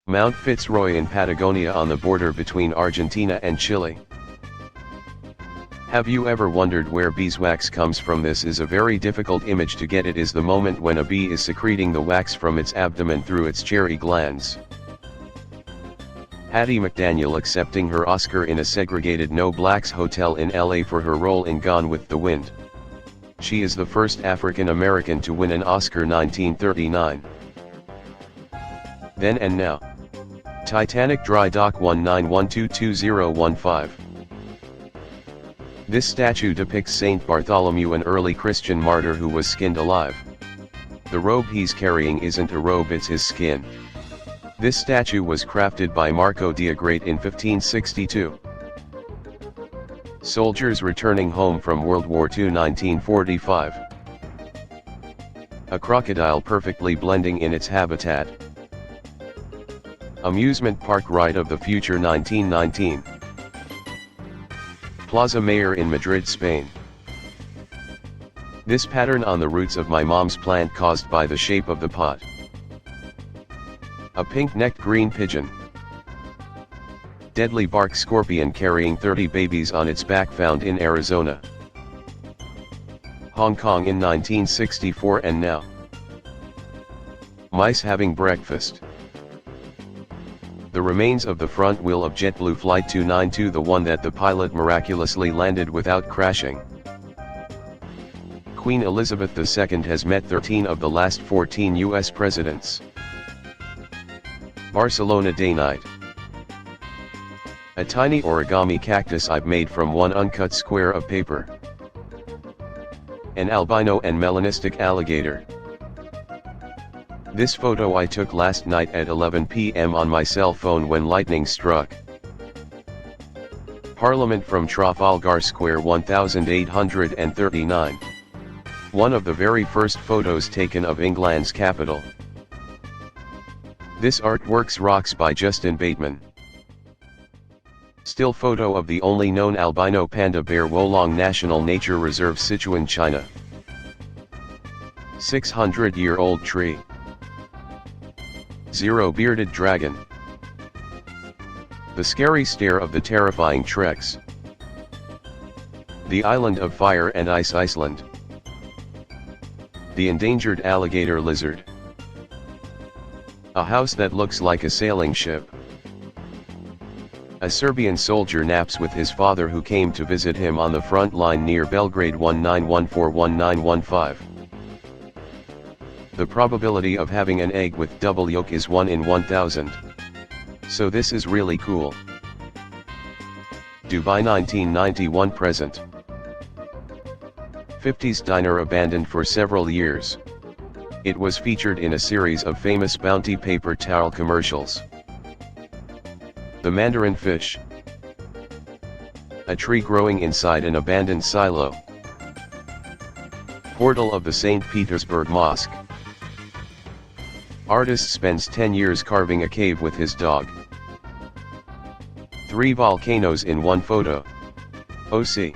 Mount Fitzroy in Patagonia on the border between Argentina and Chile. Have you ever wondered where beeswax comes from? This is a very difficult image to get. It is the moment when a bee is secreting the wax from its abdomen through its cherry glands. Hattie Mcdaniel accepting her Oscar in a segregated no-blacks hotel in LA for her role in Gone with the Wind. She is the first African American to win an Oscar 1939. Then and Now. Titanic Dry Dock 19122015. This statue depicts Saint Bartholomew, an early Christian martyr who was skinned alive. The robe he's carrying isn't a robe, it's his skin. This statue was crafted by Marco Diagrate in 1562. Soldiers returning home from World War II 1945. A crocodile perfectly blending in its habitat. Amusement park ride of the future 1919. Plaza Mayor in Madrid, Spain. This pattern on the roots of my mom's plant caused by the shape of the pot. A pink-necked green pigeon. Deadly bark scorpion carrying 30 babies on its back found in Arizona. Hong Kong in 1964 and now. Mice having breakfast. The remains of the front wheel of JetBlue Flight 292, the one that the pilot miraculously landed without crashing. Queen Elizabeth II has met 13 of the last 14 US presidents. Barcelona Day Night. A tiny origami cactus I've made from one uncut square of paper. An albino and melanistic alligator. This photo I took last night at 11 p.m. on my cell phone when lightning struck. Parliament from Trafalgar Square 1839. One of the very first photos taken of England's capital. This artwork's Rocks by Justin Bateman. Still photo of the only known albino panda bear, Wolong National Nature Reserve, Sichuan, China. 600-year-old tree. Zero-bearded dragon. The scary stare of the terrifying Treks. The island of fire and ice, Iceland. The endangered alligator lizard. A house that looks like a sailing ship. A Serbian soldier naps with his father who came to visit him on the front line near Belgrade 1914-1915. The probability of having an egg with double yolk is 1 in 1,000. So this is really cool. Dubai 1991 present. 50s diner abandoned for several years. It was featured in a series of famous Bounty paper towel commercials. The Mandarin fish. A tree growing inside an abandoned silo. Portal of the St. Petersburg Mosque. Artist spends 10 years carving a cave with his dog. 3 volcanoes in one photo. OC.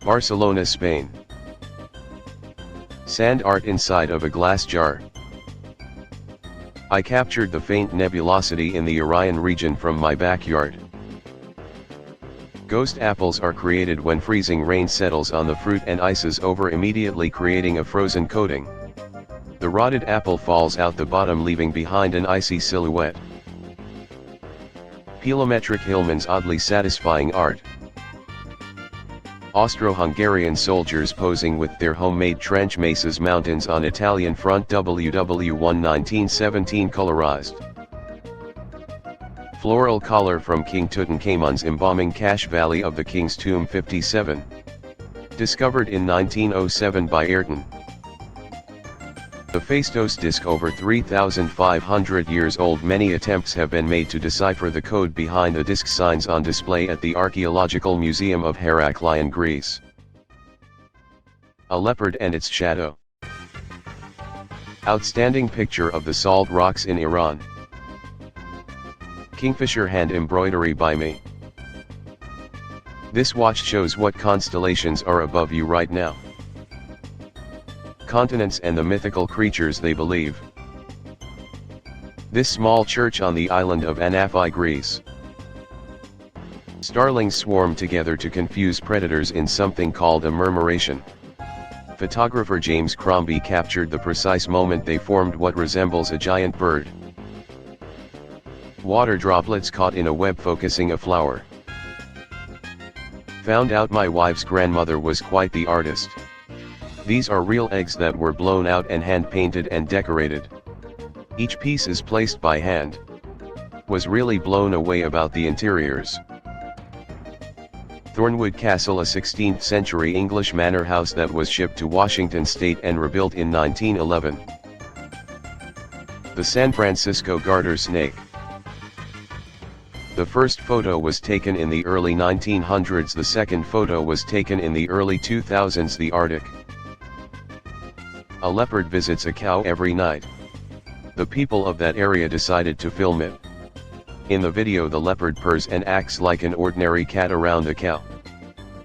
Barcelona, Spain. Sand art inside of a glass jar. I captured the faint nebulosity in the Orion region from my backyard. Ghost apples are created when freezing rain settles on the fruit and ices over, immediately creating a frozen coating. The rotted apple falls out the bottom, leaving behind an icy silhouette. Pilometric Hillman's oddly satisfying art. Austro-Hungarian soldiers posing with their homemade trench maces, mountains on Italian front, WW1 1917 colorized. Floral collar from King Tutankhamun's embalming cache, Valley of the King's Tomb 57. Discovered in 1907 by Ayrton. The Phaistos disc, over 3,500 years old. Many attempts have been made to decipher the code behind the disc signs on display at the Archaeological Museum of Heraklion, Greece. A leopard and its shadow. Outstanding picture of the Salt Rocks in Iran. Kingfisher hand embroidery by me. This watch shows what constellations are above you right now. Continents and the mythical creatures they believe. This small church on the island of Anafi, Greece. Starlings swarm together to confuse predators in something called a murmuration. Photographer James Crombie captured the precise moment they formed what resembles a giant bird. Water droplets caught in a web focusing a flower. Found out my wife's grandmother was quite the artist. These are real eggs that were blown out and hand-painted and decorated. Each piece is placed by hand. Was really blown away about the interiors. Thornwood Castle, a 16th century English manor house that was shipped to Washington state and rebuilt in 1911. The San Francisco garter snake. The first photo was taken in the early 1900s, the second photo was taken in the early 2000s. The Arctic. A leopard visits a cow every night. The people of that area decided to film it. In the video, the leopard purrs and acts like an ordinary cat around a cow.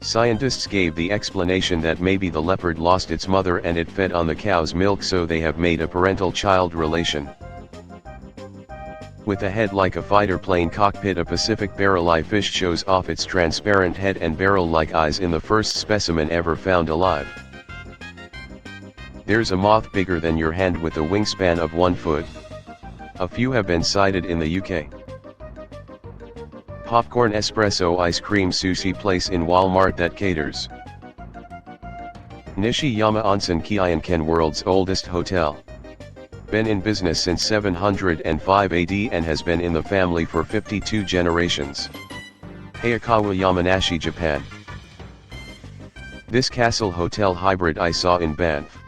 Scientists gave the explanation that maybe the leopard lost its mother and it fed on the cow's milk, so they have made a parental-child relation. With a head like a fighter plane cockpit, a Pacific barrel-eye fish shows off its transparent head and barrel-like eyes in the first specimen ever found alive. There's a moth bigger than your hand with a wingspan of 1 foot. A few have been sighted in the UK. Popcorn espresso ice cream sushi place in Walmart that caters. Nishiyama Onsen Kyokan, world's oldest hotel. Been in business since 705 AD and has been in the family for 52 generations. Hayakawa, Yamanashi, Japan. This castle hotel hybrid I saw in Banff.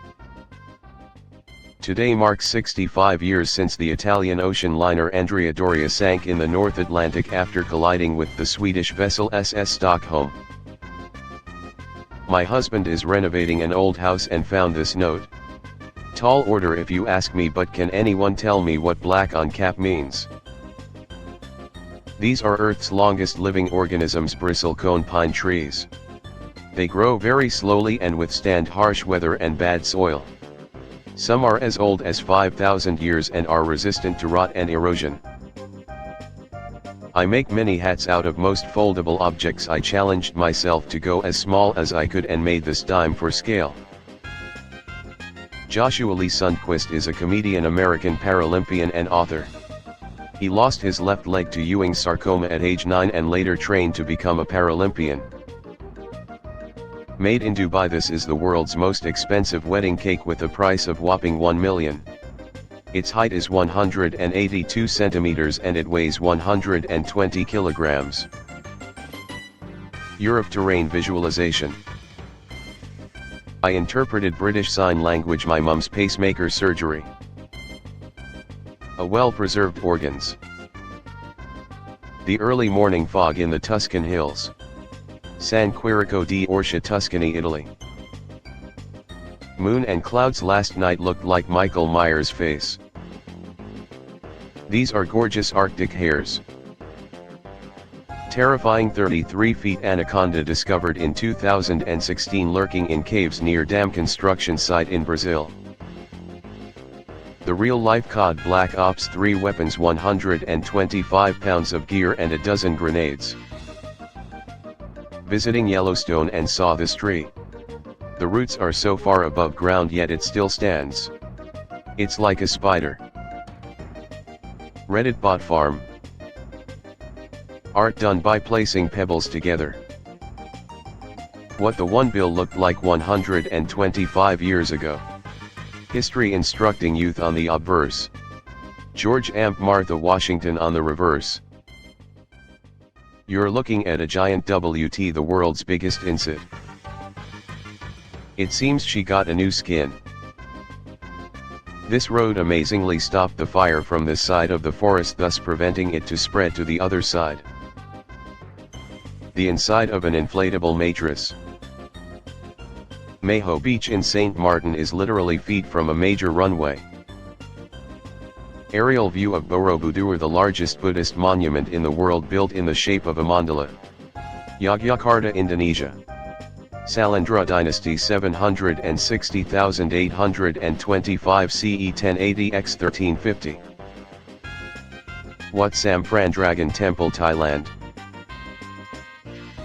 Today marks 65 years since the Italian ocean liner Andrea Doria sank in the North Atlantic after colliding with the Swedish vessel SS Stockholm. My husband is renovating an old house and found this note. Tall order if you ask me, but can anyone tell me what black on cap means? These are Earth's longest living organisms, bristlecone pine trees. They grow very slowly and withstand harsh weather and bad soil. Some are as old as 5,000 years and are resistant to rot and erosion. I make many hats out of most foldable objects. I challenged myself to go as small as I could and made this dime for scale. Joshua Lee Sundquist is a comedian, American Paralympian and author. He lost his left leg to Ewing sarcoma at age 9 and later trained to become a Paralympian. Made in Dubai, this is the world's most expensive wedding cake with a price of whopping $1 million. Its height is 182 centimeters and it weighs 120 kilograms. Europe terrain visualization. I interpreted British Sign Language, my mum's pacemaker surgery. A well-preserved organs. The early morning fog in the Tuscan hills. San Quirico di Orcia, Tuscany, Italy. Moon and clouds last night looked like Michael Myers' face. These are gorgeous Arctic hares. Terrifying 33 feet anaconda discovered in 2016 lurking in caves near dam construction site in Brazil. The real-life COD Black Ops 3 weapons, 125 pounds of gear and a dozen grenades. Visiting Yellowstone and saw this tree. The roots are so far above ground yet it still stands. It's like a spider. Reddit bot farm. Art done by placing pebbles together. What the one bill looked like 125 years ago. History instructing youth on the obverse. George Amp, Martha Washington on the reverse. You're looking at a giant WT, the world's biggest insect. It seems she got a new skin. This road amazingly stopped the fire from this side of the forest, thus preventing it to spread to the other side. The inside of an inflatable mattress. Maho Beach in St. Martin is literally feet from a major runway. Aerial view of Borobudur, the largest Buddhist monument in the world, built in the shape of a mandala. Yogyakarta, Indonesia. Salandra dynasty, 760,825 CE, 1080 x 1350. Wat Sam Phan Dragon Temple, Thailand.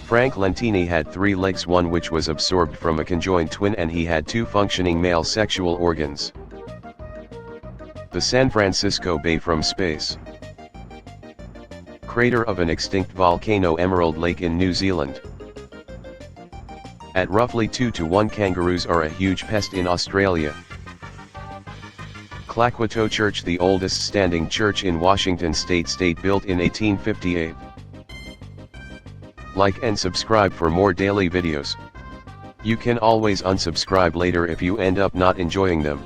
Frank Lentini had 3 legs, one which was absorbed from a conjoined twin, and he had 2 functioning male sexual organs. The San Francisco Bay from space. Crater of an extinct volcano, Emerald Lake in New Zealand. At roughly 2 to 1, kangaroos are a huge pest in Australia. Clackwato Church, the oldest standing church in Washington State, built in 1858. Like and subscribe for more daily videos. You can always unsubscribe later if you end up not enjoying them.